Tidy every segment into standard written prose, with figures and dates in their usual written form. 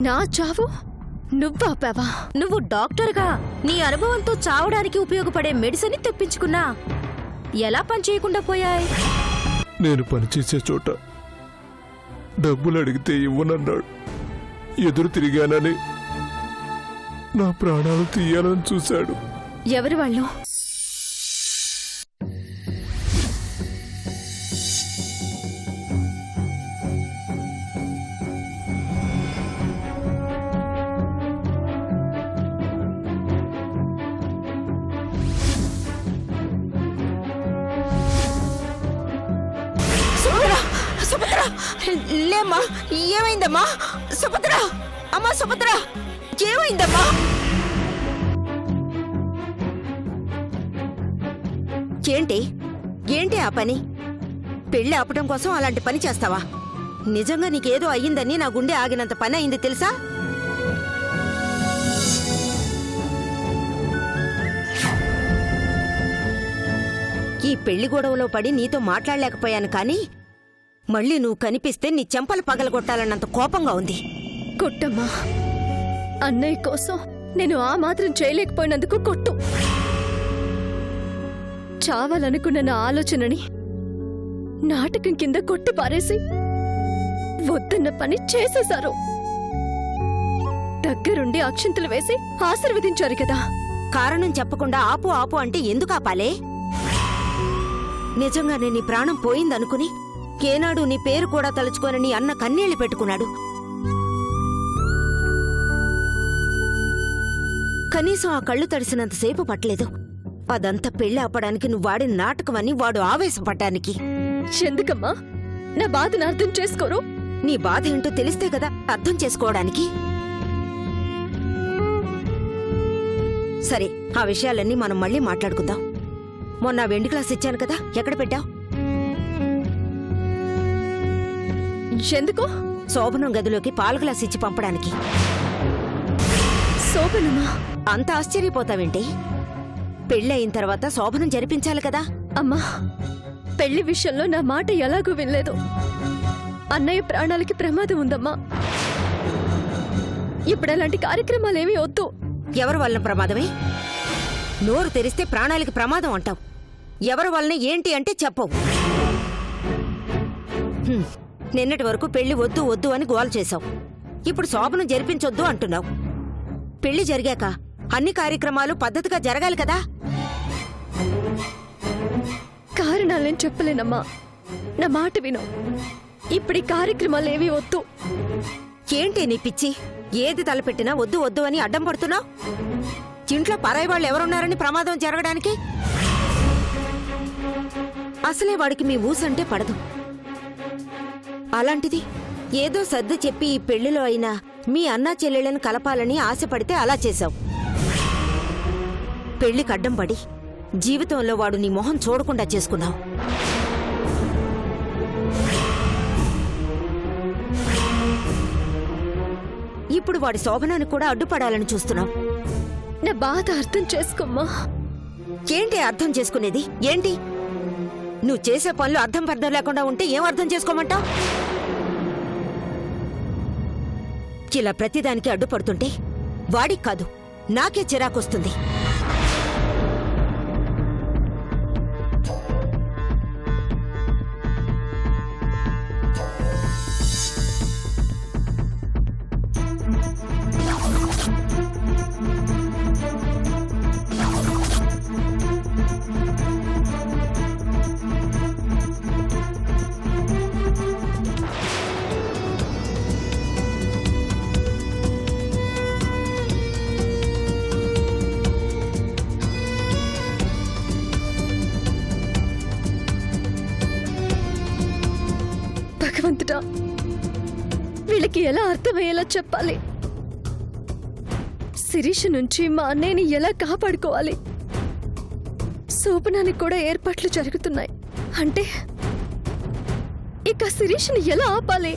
నా చావు నువ్వాపావా? నువ్వు డాక్టర్గా నీ అనుభవంతో చావడానికి ఉపయోగపడే మెడిసిన్ తెప్పించుకున్నా ఎలా పనిచేయకుండా పోయాయి? నేను పనిచేసే చోట డబ్బులు అడిగితే ఇవ్వనన్నాడు. ఎదురు తిరిగానని నా ప్రాణాలు తీయాలని చూశాడు. ఎవరు వాళ్ళు? సుభద్ర, లేమ్మా, ఏమైందమ్మా? సుభద్ర, అమ్మా సుభద్ర, ఏమైందమ్మా? ఏంటి ఏంటి ఆ పని? పెళ్లి ఆపటం కోసం అలాంటి పని చేస్తావా? నిజంగా నీకేదో అయ్యిందని నా గుండె ఆగినంత పని అయింది తెలుసా? ఈ పెళ్లి గొడవలో పడి నీతో మాట్లాడలేకపోయాను కానీ మళ్ళీ నువ్వు కనిపిస్తే నీ చెంపలు పగలగొట్టాలన్నంత కోపంగా ఉంది. కొట్టమ్మా, అన్నయ్య కోసం నేను ఆ మాత్రం చేయలేకపోయినందుకు కొట్టు. చావాలనుకున్న నా ఆలోచనని నాటకం కింద కొట్టి పారేసి వద్దన్న పని చేసేశారు. దగ్గరుండి అక్షింతలు వేసి ఆశీర్వదించారు కదా. కారణం చెప్పకుండా ఆపు ఆపు అంటే ఎందుకు ఆపాలే? నిజంగానే నీ ప్రాణం పోయిందనుకుని ఏనాడు నీ పేరు కూడా తలుచుకొని నీ అన్న కన్నీళ్లు పెట్టుకున్నాడు. కనీసం ఆ కళ్ళు తడిసినంతసేపు పట్టలేదు. అదంతా పెళ్లి ఆపడానికి నువ్వు వాడిన నాటకమని వాడు ఆవేశపడ్డానికి. ఎందుకమ్మా నా బాధను అర్థం చేసుకోరు? నీ బాధ ఏంటో తెలిస్తే కదా అర్థం చేసుకోవడానికి. సరే, ఆ విషయాలన్నీ మనం మళ్ళీ మాట్లాడుకుందాం. మొన్న వెండి గ్లాస్ ఇచ్చాను కదా, ఎక్కడ పెట్టావు? ఎందుకు? శోభనం గదిలోకి పాలు గ్లాస్ ఇచ్చి పంపడానికి. శోభనమా? అంత ఆశ్చర్యపోతావేంటి? పెళ్ళయిన తర్వాత శోభనం జరిపించాలి కదా. అమ్మా, పెళ్లి విషయంలో నా మాట ఎలాగూ వినలేదు. అన్నయ్య ప్రాణాలకి ప్రమాదం ఉందమ్మా. ఇప్పుడు అలాంటి కార్యక్రమాలేమీ వద్దు. ఎవరి వలన ప్రమాదమే? నోరు తెరిస్తే ప్రాణాలకి ప్రమాదం అంటావు. ఎవరి వలన ఏంటి అంటే చెప్పవు. నిన్నటి వరకు పెళ్లి వద్దు వద్దు అని గోల చేశావు. ఇప్పుడు శోభనం జరిపించొద్దు అంటున్నావు. పెళ్లి జరిగాక అన్ని కార్యక్రమాలు పద్ధతిగా జరగాలి కదా. కారణాలేం చెప్పలేనమ్మా, నా మాట విను. ఇప్పుడు ఈ కార్యక్రమాలేవీ వద్దు. ఏంటి నీ పిచ్చి? ఏది తలపెట్టినా వద్దు వద్దు అని అడ్డం పడుతున్నావు. ఇంట్లో పరాయి వాళ్ళు ఎవరున్నారని ప్రమాదం జరగడానికి? అసలే వాడికి మీ ఊసంటే పడదు. అలాంటిది ఏదో సర్ది చెప్పి ఈ పెళ్లిలో అయినా మీ అన్నా చెల్లెళ్ళని కలపాలని ఆశపడితే అలా చేశావు. పెళ్లికి అడ్డం పడి జీవితంలో వాడు నీ మొహం చూడకుండా చేసుకున్నావు. ఇప్పుడు వాడి శోభనానికి కూడా అడ్డుపడాలని చూస్తున్నావు. నా బాధ అర్థం చేసుకోమ్మా. ఏంటి అర్థం చేసుకునేది? ఏంటి నువ్వు చేసే పనులు అర్థం పర్థం లేకుండా ఉంటే ఏం అర్థం చేసుకోమంటావు? ఇలా ప్రతిదానికి అడ్డుపడుతుంటే వాడికి కాదు నాకే చిరాకొస్తుంది. భగవంతుడా, వీళ్ళకి ఎలా అర్థమయ్యేలా చెప్పాలి? శిరీష నుంచి మా అన్నయ్యని ఎలా కాపాడుకోవాలి? శోభనానికి కూడా ఏర్పాట్లు జరుగుతున్నాయి అంటే ఇక శిరీషని ఎలా ఆపాలి?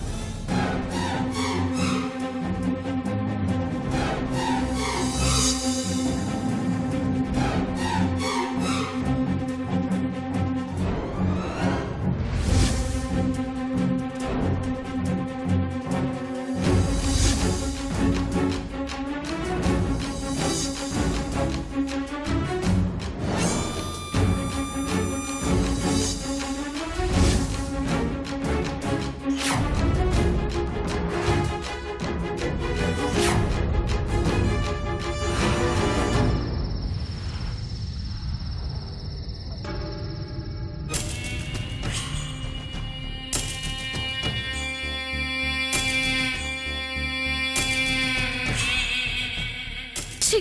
ఛీ!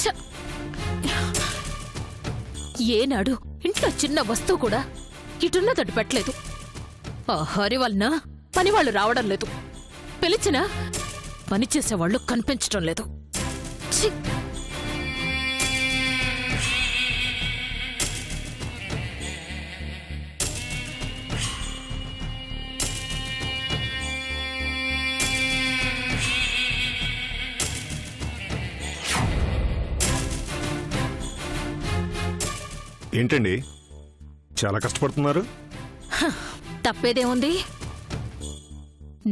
ఛ! ఏనాడు ఇంట్లో చిన్న వస్తువు కూడా ఇటున్న తట్టు పెట్టలేదు. ఆ హరి వలన పనివాళ్ళు రావడం లేదు, పిలిచినా పనిచేసేవాళ్ళు కనిపించడం లేదు. ఛీ! ఏంటండి చాలా కష్టపడుతున్నారు? తప్పేదేముంది?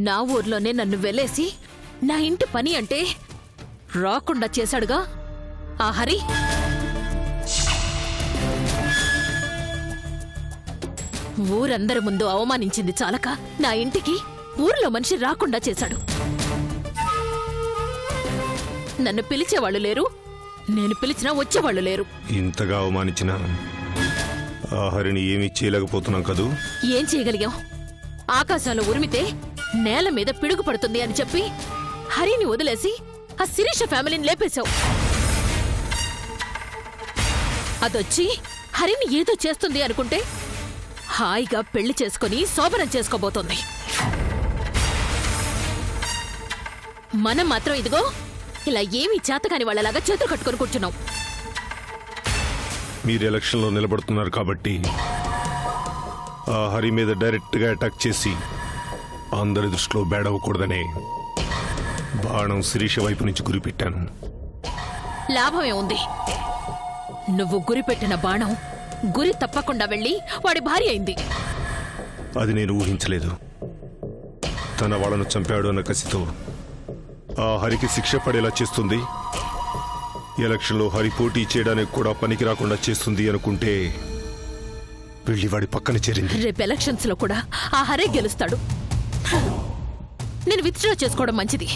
నా ఊర్లోనే నన్ను వెలేసి నా ఇంటి పని అంటే రాకుండా చేశాడుగా ఆ హరి. ఊరందరి ముందు అవమానించింది చాలక నా ఇంటికి ఊర్లో మనిషి రాకుండా చేశాడు. నన్ను పిలిచేవాళ్ళు లేరు, నేను పిలిచినా వచ్చేవాళ్ళు లేరు. ఇంతగా అవమానించిన ఆ హరిని ఏమీ చేయలేకపోతున్నాం కదూ. ఏం చేయగలిగాం? ఆకాశంలో ఉరిమితే నేల మీద పిడుగు పడుతుంది అని చెప్పి హరిని వదిలేసి ఆ శిరీష ఫ్యామిలీని లేపేశావు. అదొచ్చి హరిని ఏదో చేస్తుంది అనుకుంటే హాయిగా పెళ్లి చేసుకుని శోభనం చేసుకోబోతోంది. మనం మాత్రం ఇదిగో ఇలా ఏమీ చేతకాని వాళ్ళలాగా చేతులు కట్టుకొని కూర్చున్నాం. మీరు ఎలక్షన్లో నిలబడుతున్నారు కాబట్టి ఆ హరి మీద డైరెక్ట్గా అటాక్ చేసి అందరి దృష్టిలో బేడవకూడదనే బాణం శిరీష వైపు నుంచి గురిపెట్టాను. లాభమే ఉంది. నువ్వు గురిపెట్టిన బాణం గురి తప్పకుండా వెళ్ళి వాడి భార్య అయింది. అది నేను ఊహించలేదు. తన వాళ్ళను చంపాడు అన్న కసితో ఆ హరికి శిక్ష పడేలా చేస్తుంది, ఎలక్షన్లో హరి పోటీ చేయడానికి కూడా పనికి రాకుండా చేస్తుంది అనుకుంటే వెళ్ళి వాడి పక్కన చేరింది. రేపు ఎలక్షన్స్ లో కూడా ఆ హరే గెలుస్తాడు. నేను విత్డ్రా చేసుకోవడం మంచిది.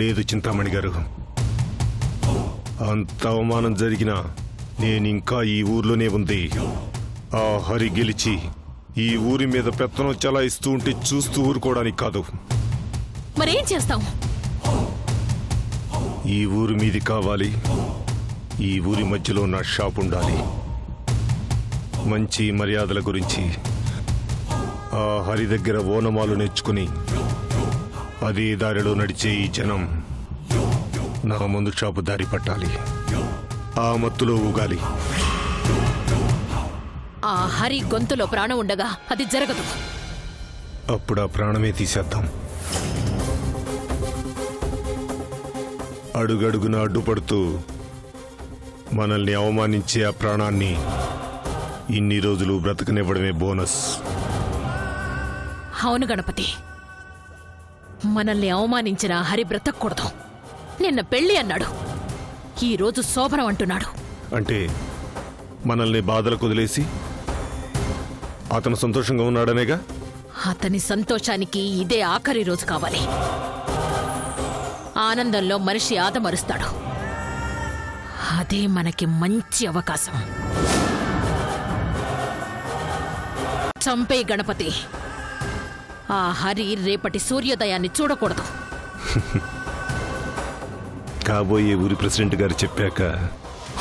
లేదు చింతామణి గారు, అంత అవమానం జరిగినా నేనింకా ఈ ఊర్లోనే ఉంది. ఆ హరి గెలిచి ఈ ఊరి మీద పెత్తనం చలాయిస్తూ ఉంటే చూస్తూ ఊరుకోవడానికి కాదు. మరేం చేస్తాం? ఈ ఊరి మీది కావాలి, ఈ ఊరి మధ్యలో నా షాప్ ఉండాలి. మంచి మర్యాదల గురించి ఆ హరి దగ్గర ఓనమాలు నేర్చుకుని అదే దారిలో నడిచే ఈ జనం నా ముందు షాపు దారి పట్టాలి, ఆ మత్తులో ఊగాలి. ఆ హరి గొంతులో ప్రాణం ఉండగా అది జరగదు. అప్పుడు ఆ ప్రాణమే తీసేద్దాం. అడుగడుగున అడ్డుపడుతూ మనల్ని అవమానించే ఆ ప్రాణాన్ని ఇన్ని రోజులు బ్రతకనివ్వడమే బోనస్. అవును గణపతి, మనల్ని అవమానించిన ఆ హరి బ్రతకూడదు. నిన్న పెళ్లి అన్నాడు, ఈ రోజు శోభనం అంటున్నాడు. అంటే మనల్ని బాధలకు వదిలేసి అతను సంతోషంగా ఉన్నాడనేగా. అతని సంతోషానికి ఇదే ఆఖరి రోజు కావాలి. ఆనందంలో మనిషి ఆదమరుస్తాడు. అదే మనకి మంచి అవకాశం. చంపే గణపతి. ఆ హరి రేపటి సూర్యోదయాన్ని చూడకూడదు. కాబోయే ఊరి ప్రెసిడెంట్ గారు చెప్పాక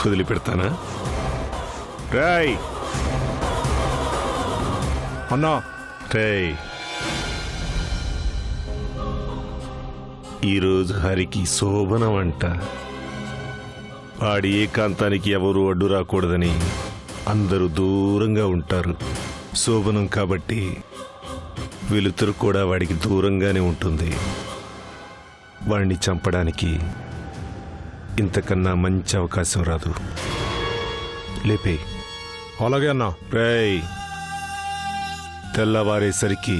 వదిలిపెడతానా? రాయ్ అన్నా, రాయ్, ఈరోజు హరికి శోభనం అంట. వాడి ఏకాంతానికి ఎవరూ అడ్డు రాకూడదని అందరూ దూరంగా ఉంటారు. శోభనం కాబట్టి వెలుతురు కూడా వాడికి దూరంగానే ఉంటుంది. వాడిని చంపడానికి ఇంతకన్నా మంచి అవకాశం రాదు. లేపే. అలాగే అన్నా. రేయ్, తెల్లవారేసరికి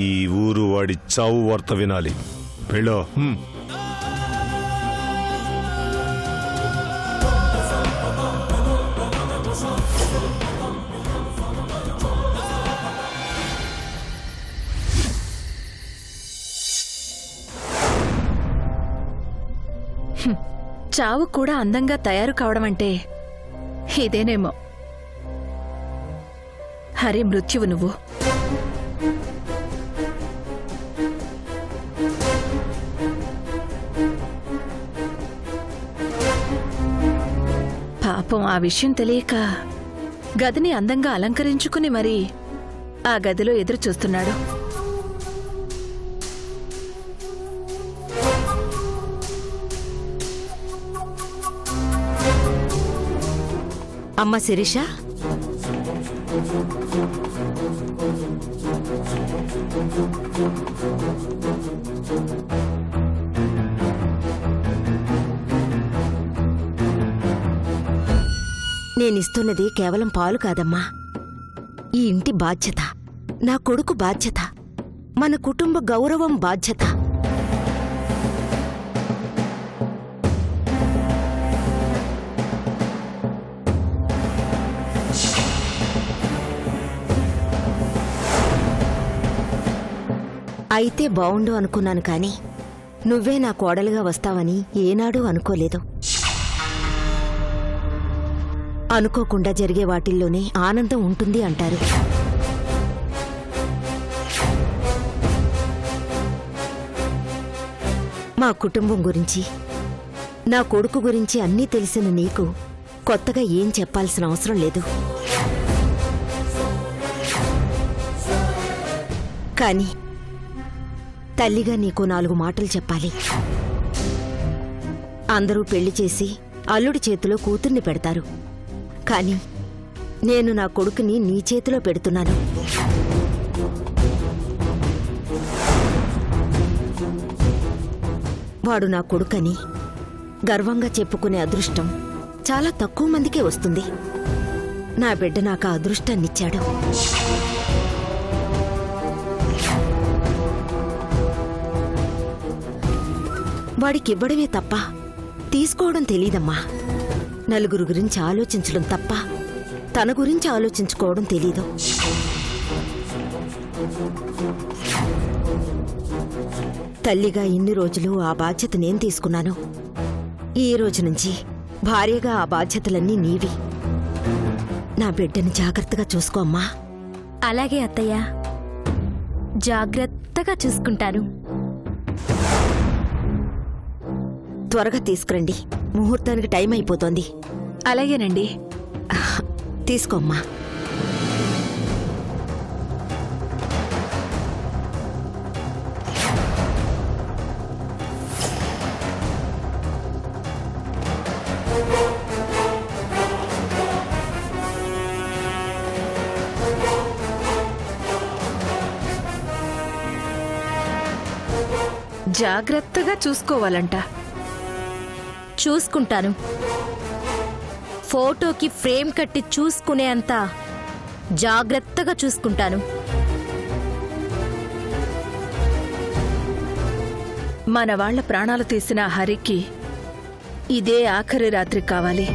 ఈ ఊరు వాడి చావు వార్త వినాలి. వెళ్ళో. చావు కూడా అందంగా తయారు కావడం అంటే ఇదేనేమో హరి మృత్యువు నువ్వు. పాపం ఆ విషయం తెలియక గదిని అందంగా అలంకరించుకుని మరి ఆ గదిలో ఎదురు చూస్తున్నాడు. అమ్మ శిరీష, నేనిస్తున్నది కేవలం పాలు కాదమ్మా, ఈ ఇంటి బాధ్యత, నా కొడుకు బాధ్యత, మన కుటుంబ గౌరవం బాధ్యత. అయితే బావుండు అనుకున్నాను కానీ నువ్వే నా కోడలుగా వస్తావని ఏనాడూ అనుకోలేదు. అనుకోకుండా జరిగే వాటిల్లోనే ఆనందం ఉంటుంది అంటారు. మా కుటుంబం గురించి, నా కొడుకు గురించి అన్నీ తెలిసిన నీకు కొత్తగా ఏం చెప్పాల్సిన అవసరం లేదు. కానీ తల్లిగా నీకు 4 మాటలు చెప్పాలి. అందరూ పెళ్లి చేసి అల్లుడి చేతిలో కూతుర్ని పెడతారు, కానీ నేను నా కొడుకుని నీ చేతిలో పెడుతున్నాను. వాడు నా కొడుకని గర్వంగా చెప్పుకునే అదృష్టం చాలా తక్కువ మందికే వస్తుంది. నా బిడ్డ నాకు ఆ అదృష్టాన్నిచ్చాడు. వాడికివ్వడమే తప్ప తీసుకోవడం తెలీదమ్మా. నలుగురు గురించి ఆలోచించడం తప్ప తన గురించి ఆలోచించుకోవడం తెలీదు. తల్లిగా ఇన్ని రోజులు ఆ బాధ్యత నేను తీసుకున్నాను. ఈ రోజు నుంచి భార్యగా ఆ బాధ్యతలన్నీ నీవి. నా బిడ్డని జాగ్రత్తగా చూసుకో అమ్మా. అలాగే అత్తయ్య, జాగ్రత్తగా చూసుకుంటాను. త్వరగా తీసుకురండి, ముహూర్తానికి టైం అయిపోతోంది. అలాగేనండి. తీసుకోమ్మా. జాగ్రత్తగా చూసుకోవాలంట. చూసుకుంటాను. ఫోటోకి ఫ్రేమ్ కట్టి చూసుకునే అంత జాగ్రత్తగా చూసుకుంటాను. మన వాళ్ల ప్రాణాలు తీసిన హరికి ఇదే ఆఖరి రాత్రి కావాలి.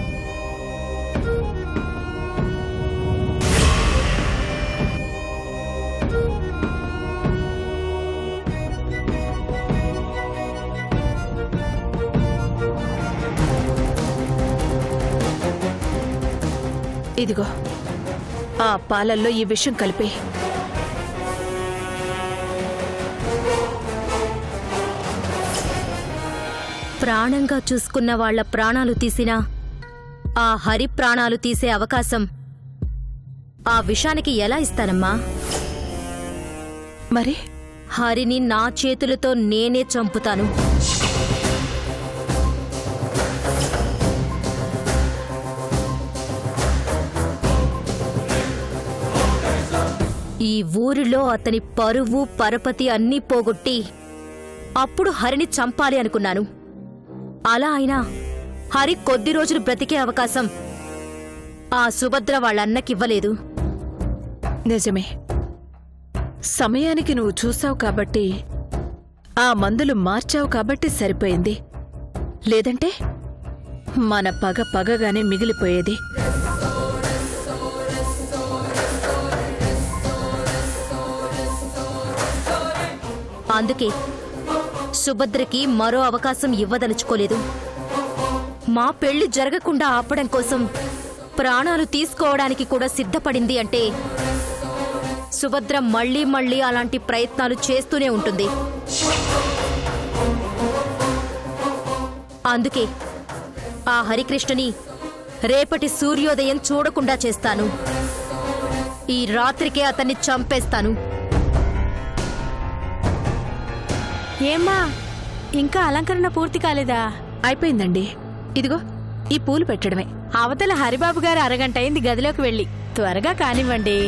ఇదిగో ఆ పాలల్లో ఈ విషయం కలిపి ప్రాణంగా చూసుకున్న వాళ్ల ప్రాణాలు తీసినా ఆ హరి ప్రాణాలు తీసే అవకాశం ఆ విషానికి ఎలా ఇస్తానమ్మా? మరి హరిని నా చేతులతో నేనే చంపుతాను. ఈ ఊరిలో అతని పరువు పరపతి అన్నీ పోగొట్టి అప్పుడు హరిని చంపాలి అనుకున్నాను. అలా అయినా హరి కొద్ది రోజులు బ్రతికే అవకాశం ఆ సుభద్ర వాళ్ళన్నకివ్వలేదు. నిజమే, సమయానికి నువ్వు చూసావు కాబట్టి, ఆ మందులు మార్చావు కాబట్టి సరిపోయింది. లేదంటే మన పగ పగగానే మిగిలిపోయేది. అందుకే సుభద్రకి మరో అవకాశం ఇవ్వదలుచుకోలేదు. మా పెళ్లి జరగకుండా ఆపడం కోసం ప్రాణాలు తీసుకోవడానికి కూడా సిద్ధపడింది అంటే సుభద్ర మళ్ళీ మళ్ళీ అలాంటి ప్రయత్నాలు చేస్తూనే ఉంటుంది. అందుకే ఆ హరికృష్ణని రేపటి సూర్యోదయం చూడకుండా చేస్తాను. ఈ రాత్రికే అతన్ని చంపేస్తాను. ఏమ్మా, ఇంకా అలంకరణ పూర్తి కాలేదా? అయిపోయిందండి. ఇదిగో ఈ పూలు పెట్టడమే. అవతల హరిబాబు గారు అరగంట అయింది గదిలోకి వెళ్ళి. త్వరగా కానివ్వండి.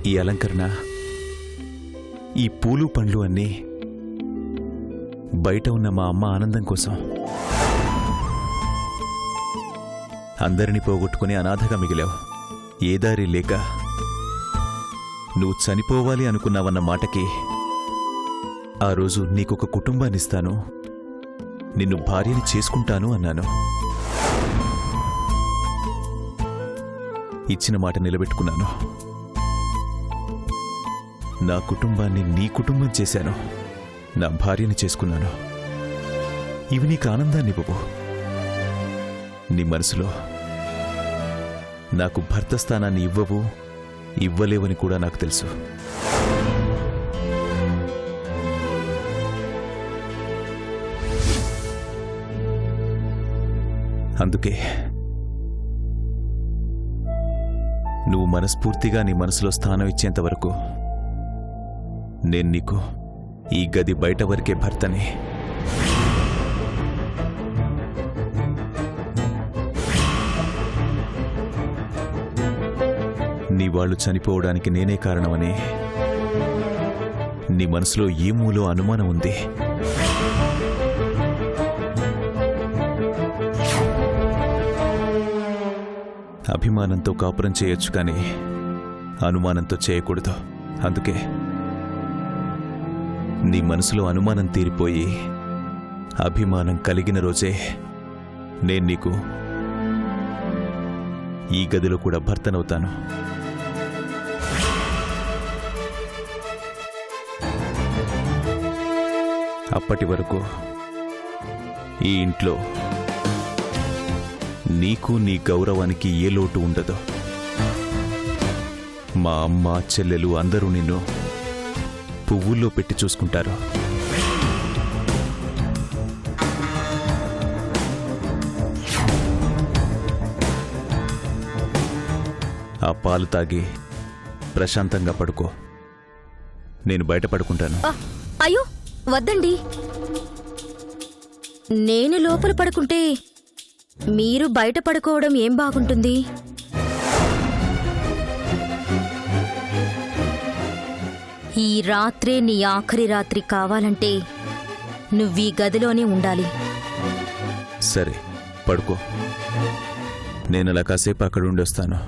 ఈ అలంకరణ, ఈ పూలు పండ్లు అన్నీ బయట ఉన్న మా అమ్మ ఆనందం కోసం. అందరినీ పోగొట్టుకుని అనాథగా మిగిలావు. ఏ దారి లేక నువ్వు చనిపోవాలి అనుకున్నావన్న మాటకి ఆ రోజు నీకొక కుటుంబాన్నిస్తాను, నిన్ను భార్యని చేసుకుంటాను అన్నాను. ఇచ్చిన మాట నిలబెట్టుకున్నాను. నా కుటుంబాన్ని నీ కుటుంబం చేశాను, నా భార్యని చేసుకున్నాను. ఇవి నీకు ఆనందాన్నివ్వవు. నీ మనసులో నాకు భర్త స్థానాన్ని ఇవ్వవు, ఇవ్వలేవని కూడా నాకు తెలుసు. అందుకే నువ్వు మనస్ఫూర్తిగా నీ మనసులో స్థానం ఇచ్చేంత వరకు నేను నీకు ఈ గది బయట వరకే భర్తని. నీ వాళ్ళు చనిపోవడానికి నేనే కారణమని నీ మనసులో ఏ మూలో అనుమానం ఉంది. అభిమానంతో కాపురం చేయొచ్చు, కానీ అనుమానంతో చేయకూడదు. అందుకే నీ మనసులో అనుమానం తీరిపోయి అభిమానం కలిగిన రోజే నేను నీకు ఈ గదిలో కూడా భర్తనవుతాను. అప్పటి వరకు ఈ ఇంట్లో నీకు నీ గౌరవానికి ఏ లోటు ఉండదు. మా అమ్మ చెల్లెలు అందరూ నిన్ను పువ్వుల్లో పెట్టి చూసుకుంటారు. ఆ పాలు తాగి ప్రశాంతంగా పడుకో. నేను బయట పడుకుంటాను. అయ్యో వద్దండి, నేను లోపల పడుకుంటే మీరు బయట పడుకోవడం ఏం బాగుంటుంది? ఈ రాత్రే నీ ఆఖరి రాత్రి కావాలంటే నువ్వీ గదిలోనే ఉండాలి. సరే, పడుకో. నేను అలా కాసేపు అక్కడ ఉండొస్తాను.